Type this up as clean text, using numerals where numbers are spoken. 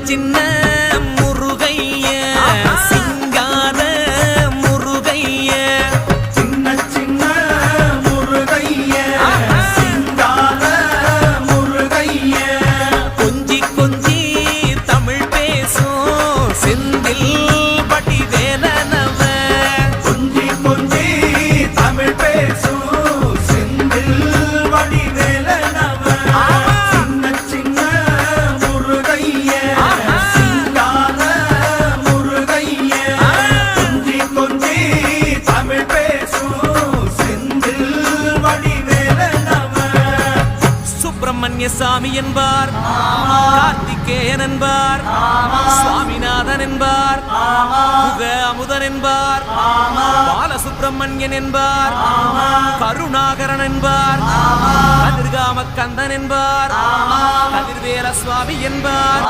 சின்ன முருகைய சிங்கார முருகைய சின்ன சின்ன முருகைய சிங்கார முருகைய கொஞ்சி கொஞ்சி தமிழ் பேசும் செந்தில் பட்டி வேலனவ கொஞ்சி கொஞ்சி தமிழ் பேசும் செந்தில் பட்டி வேலனவ சின்ன சின்ன முருகைய சிங்கார முருகைய கொஞ்சி கொஞ்சி தமிழ் பேசும் செந்தில் பட்டி வேலனவ சுப்பிரமணிய சாமி என்பார் கார்த்திகேயன் என்பார் சுவாமிநாதன் என்பார் முக அமுதன் என்பார் பாலசுப்பிரமணியன் என்பார் கருணாகரன் என்பார் கதிர்காம கந்தன் என்பார் கதிர்வேல சுவாமி என்பார்